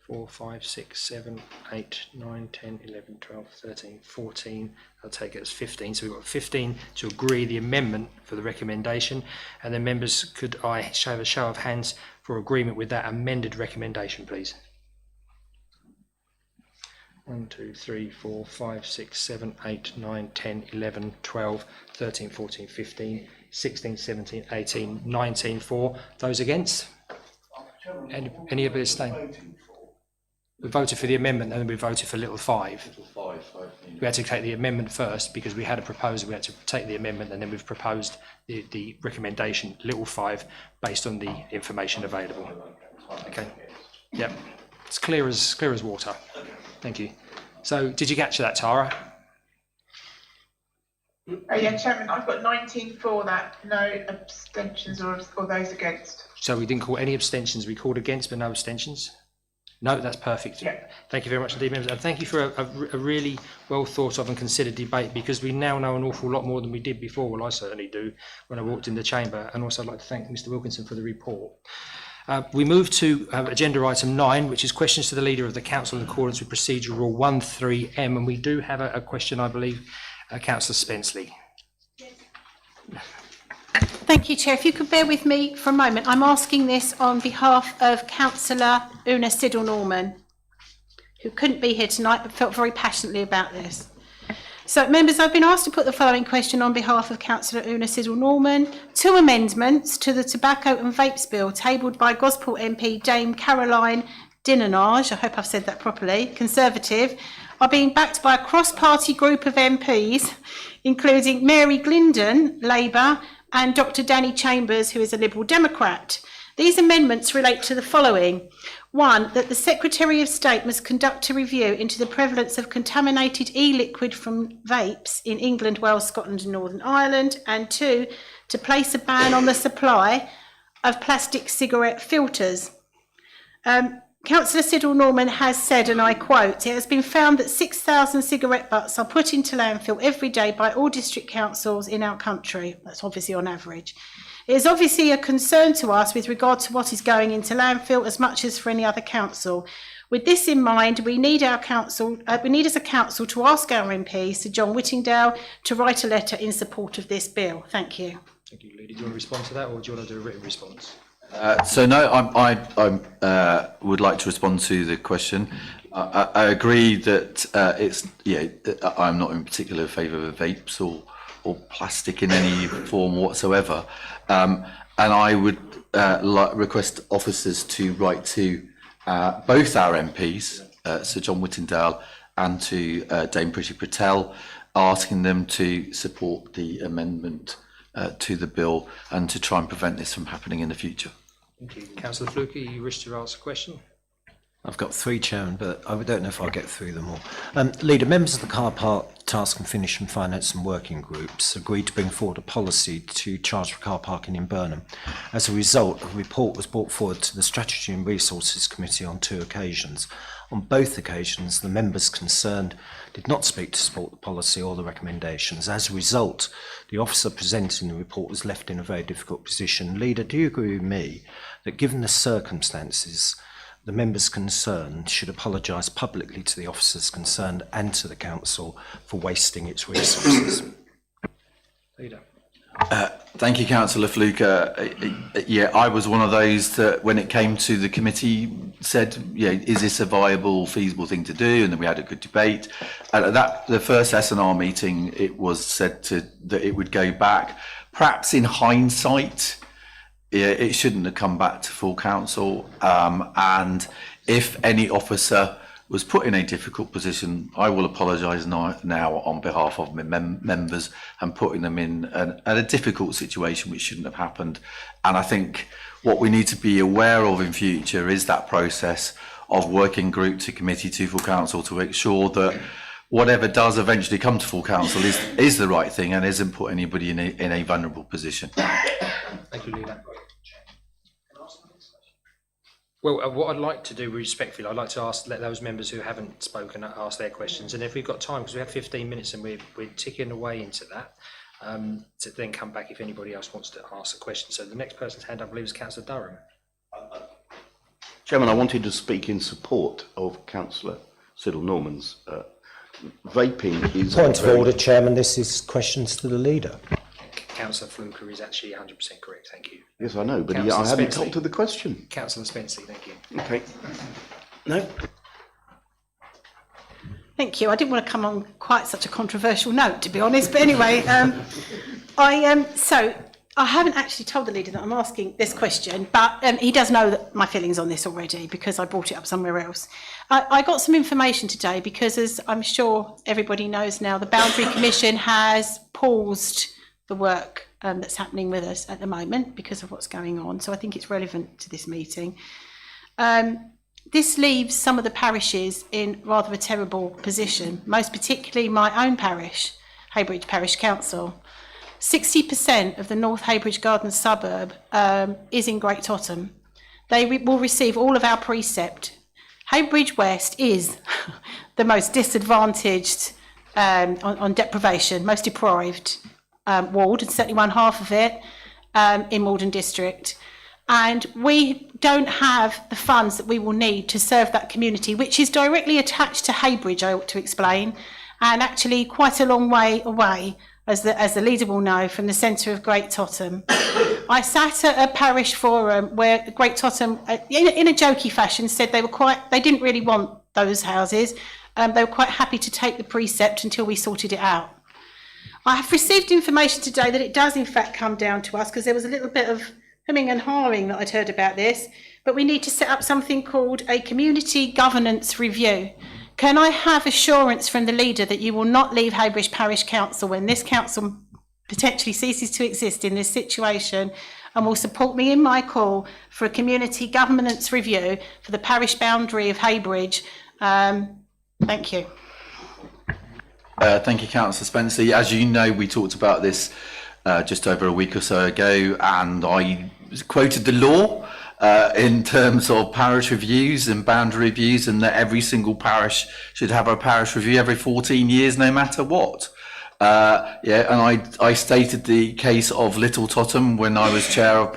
4, 5, 6, 7, 8, 9, 10, 11, 12, 13, 14. I'll take it as 15. So we've got 15 to agree the amendment for the recommendation. And then members, could I show a show of hands for agreement with that amended recommendation, please? 1, 2, 3, 4, 5, 6, 7, 8, 9, 10, 11, 12, 13, 14, 15, 16, 17, 18, 19, 4. Those against? Any of us abstain? We voted for the amendment and then we voted for little 5. We had to take the amendment first because we had a proposal. We had to take the amendment and then we've proposed the recommendation, little 5, based on the information available. Okay. Yep. It's clear as water. Thank you. So, did you capture that, Tara? Yeah, Chairman, I've got 19 for that, no abstentions or those against. So we didn't call any abstentions. We called against, but no abstentions. No, that's perfect. Yeah. Thank you very much indeed, members. And thank you for a really well thought of and considered debate, because we now know an awful lot more than we did before. Well, I certainly do when I walked in the chamber. And also I'd like to thank Mr Wilkinson for the report. We move to agenda item 9, which is questions to the Leader of the Council in accordance with Procedure Rule 13M. And we do have a question, I believe, Councillor Spenceley. Thank you, Chair. If you could bear with me for a moment, I'm asking this on behalf of Councillor Una Siddle-Norman, who couldn't be here tonight but felt very passionately about this. So, members, I've been asked to put the following question on behalf of Councillor Una Siddle-Norman. 2 amendments to the Tobacco and Vapes Bill tabled by Gosport MP Dame Caroline Dinenage, I hope I've said that properly, Conservative, are being backed by a cross-party group of MPs, including Mary Glindon, Labour, and Dr Danny Chambers, who is a Liberal Democrat. These amendments relate to the following. 1, that the Secretary of State must conduct a review into the prevalence of contaminated e-liquid from vapes in England, Wales, Scotland and Northern Ireland. And 2, to place a ban on the supply of plastic cigarette filters. Councillor Siddle-Norman has said, and I quote, "It has been found that 6,000 cigarette butts are put into landfill every day by all district councils in our country." That's obviously on average. It is obviously a concern to us with regard to what is going into landfill as much as for any other council. With this in mind, we need as a council to ask our MP, Sir John Whittingdale, to write a letter in support of this bill. Thank you. Thank you, Lee. Do you want to respond to that, or do you want to do a written response? So no, I would like to respond to the question. I agree that I'm not in particular favour of vapes or plastic in any form whatsoever, and I would request officers to write to both our MPs, Sir John Whittingdale and to Dame Priti Patel, asking them to support the amendment to the bill and to try and prevent this from happening in the future. Thank you. Councillor Fluker, you wish to ask a question? I've got 3, Chairman, but I don't know if I'll get through them all. Leader, members of the Car Park Task and Finish and Finance and Working Groups agreed to bring forward a policy to charge for car parking in Burnham. As a result, a report was brought forward to the Strategy and Resources Committee on 2 occasions. On both occasions, the members concerned did not speak to support the policy or the recommendations. As a result, the officer presenting the report was left in a very difficult position. Leader, do you agree with me that given the circumstances, the members concerned should apologise publicly to the officers concerned and to the council for wasting its resources? Leader. Thank you, Councillor Fluker. I was one of those that, when it came to the committee, said, is this a viable, feasible thing to do? And then we had a good debate. And at the first S&R meeting, it was said that it would go back. Perhaps in hindsight, it shouldn't have come back to full council. And if any officer was put in a difficult position, I will apologise now on behalf of my members and putting them in a difficult situation which shouldn't have happened. And I think what we need to be aware of in future is that process of working group to committee to full council to make sure that whatever does eventually come to full council is the right thing and isn't put anybody in a vulnerable position. Thank you, Leader. Well, what I'd like to do respectfully, I'd like to let those members who haven't spoken ask their questions, and if we've got time, because we have 15 minutes and we're ticking away into that, to then come back if anybody else wants to ask a question. So the next person's hand, I believe, is Councillor Durham. Chairman, I wanted to speak in support of Councillor Siddle-Norman's. Vaping is... Point of order, Chairman, this is questions to the Leader. Councillor Fluker is actually 100% correct, thank you. Yes, I know, but I Councillor haven't Spencer. talked to the question. Councillor Spencer, thank you. Okay. No. Thank you. I didn't want to come on quite such a controversial note, to be honest. But anyway, so I haven't actually told the Leader that I'm asking this question, but he does know that my feelings on this already because I brought it up somewhere else. I got some information today because, as I'm sure everybody knows now, the Boundary Commission has paused the work that's happening with us at the moment because of what's going on. So I think it's relevant to this meeting. This leaves some of the parishes in rather a terrible position, most particularly my own parish, Heybridge Parish Council. 60% of the North Heybridge Gardens suburb is in Great Totham. They will receive all of our precept. Heybridge West is the most disadvantaged on deprivation, most deprived ward, and certainly one half of it in Maldon District. And we don't have the funds that we will need to serve that community, which is directly attached to Heybridge, I ought to explain, and actually quite a long way away as the leader will know, from the centre of Great Totham. I sat at a parish forum where Great Totham, in a jokey fashion, said they didn't really want those houses. They were quite happy to take the precept until we sorted it out. I have received information today that it does in fact come down to us, because there was a little bit of hemming and hawing that I'd heard about this, but we need to set up something called a community governance review. Can I have assurance from the leader that you will not leave Heybridge Parish Council when this council potentially ceases to exist in this situation, and will support me in my call for a community governance review for the parish boundary of Heybridge? Thank you. Thank you, Councillor Spencer. As you know, we talked about this just over a week or so ago, and I quoted the law in terms of parish reviews and boundary reviews, and that every single parish should have a parish review every 14 years, no matter what. And I stated the case of Little Totham when I was chair of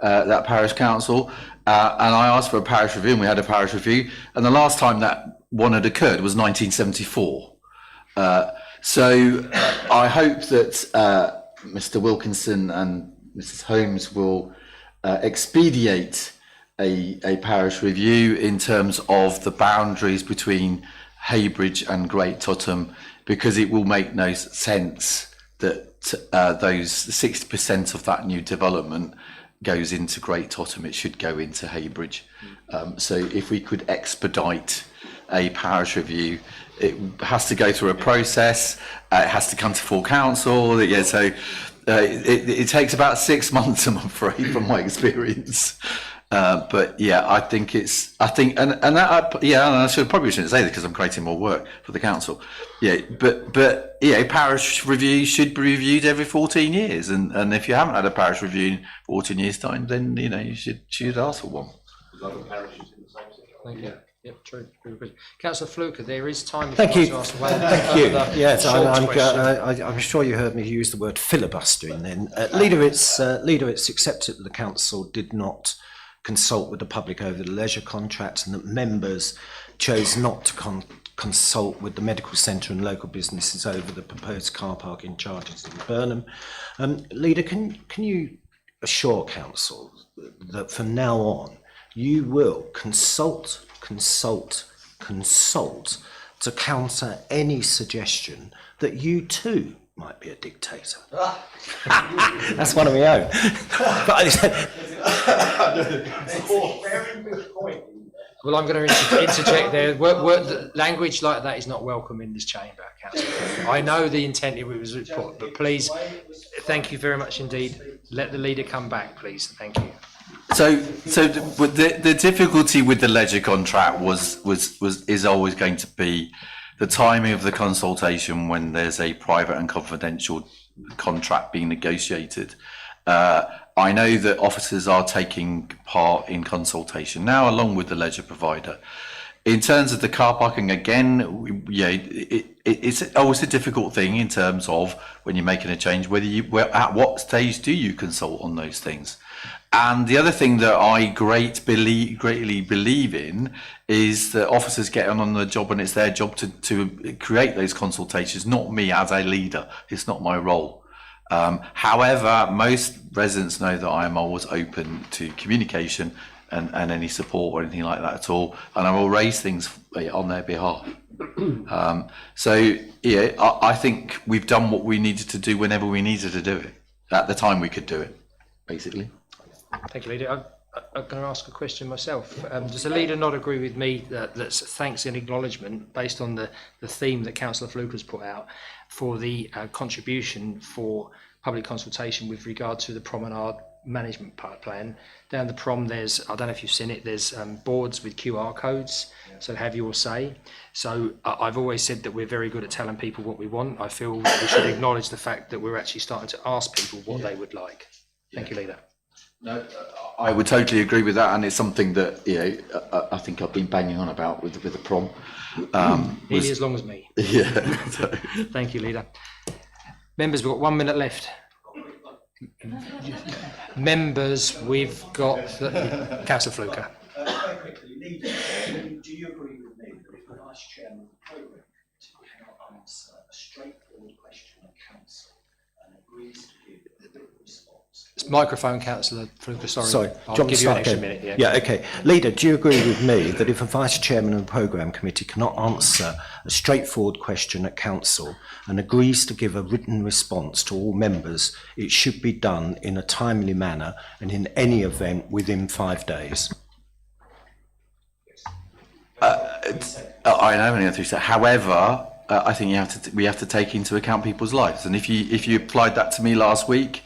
that parish council, and I asked for a parish review, and we had a parish review, and the last time that one had occurred was 1974. So I hope that Mr. Wilkinson and Mrs. Holmes will expedite a parish review in terms of the boundaries between Heybridge and Great Totham, because it will make no sense that those 60% of that new development goes into Great Totham. It should go into Heybridge. So if we could expedite a parish review, it has to go through a process. It has to come to full council. Yeah, so it takes about 6 months, I'm afraid, from my experience. But yeah, I think, and I probably shouldn't say this because I'm creating more work for the council. Yeah, but yeah, parish review should be reviewed every 14 years, and if you haven't had a parish review in 14 years' time, then you should ask for one. Thank you. Yep, true. Councillor Fluker, there is time. Thank you. To ask one Thank you. Yes, question. I'm sure you heard me use the word filibustering then. Leader, it's accepted that the council did not consult with the public over the leisure contract, and that members chose not to consult with the medical centre and local businesses over the proposed car parking charges in Burnham. Leader, can you assure council that from now on you will consult to counter any suggestion that you too might be a dictator? That's one of my own. Well, I'm going to interject there. Language like that is not welcome in this chamber, Councillor. I know the intent it was put, but please, thank you very much indeed. Let the leader come back, please. Thank you. So the difficulty with the leisure contract is always going to be the timing of the consultation when there's a private and confidential contract being negotiated. I know that officers are taking part in consultation now, along with the leisure provider. In terms of the car parking, again, it's always a difficult thing in terms of when you're making a change, at what stage do you consult on those things? And the other thing that I greatly believe in is that officers get on the job, and it's their job to create those consultations, not me as a leader. It's not my role. However, most residents know that I am always open to communication and any support or anything like that at all, and I will raise things on their behalf. So yeah, I think we've done what we needed to do whenever we needed to do it, at the time we could do it, basically. Thank you, Leader. I'm going to ask a question myself. Does the Leader not agree with me that's thanks and acknowledgement based on the theme that Councillor Fluker's put out for the contribution for public consultation with regard to the promenade management plan? Down the prom, there's, I don't know if you've seen it, there's boards with QR codes, so have your say. So I've always said that we're very good at telling people what we want. I feel we should acknowledge the fact that we're actually starting to ask people what they would like. Thank you, Leader. No, I would totally agree with that, and it's something that I think I've been banging on about with the prom. Nearly as long as me. Yeah. Thank you, Leader. Members, we've got 1 minute left. Members, we've got Councillor Fluker. Very quickly, Leader, do you agree with me that if the Vice Chairman of the programme cannot answer a straightforward question of council microphone, Councillor Fluker, Sorry, I'll John, give you an start extra again. minute. Yeah, okay. Leader, do you agree with me that if a Vice Chairman of the Programme Committee cannot answer a straightforward question at Council and agrees to give a written response to all members, it should be done in a timely manner and in any event within 5 days? I know only 3 steps. However, I think we have to take into account people's lives. And if you applied that to me last week,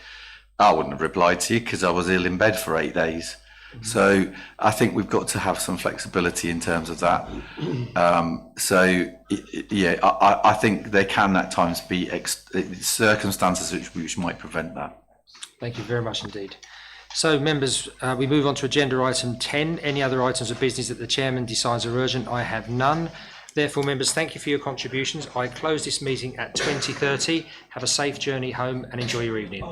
I wouldn't have replied to you because I was ill in bed for 8 days. So I think we've got to have some flexibility in terms of that. I think there can at times be circumstances which might prevent that. Thank you very much indeed. So, members, we move on to agenda item 10. Any other items of business that the chairman decides are urgent? I have none. Therefore, members, thank you for your contributions. I close this meeting at 20:30. Have a safe journey home and enjoy your evening.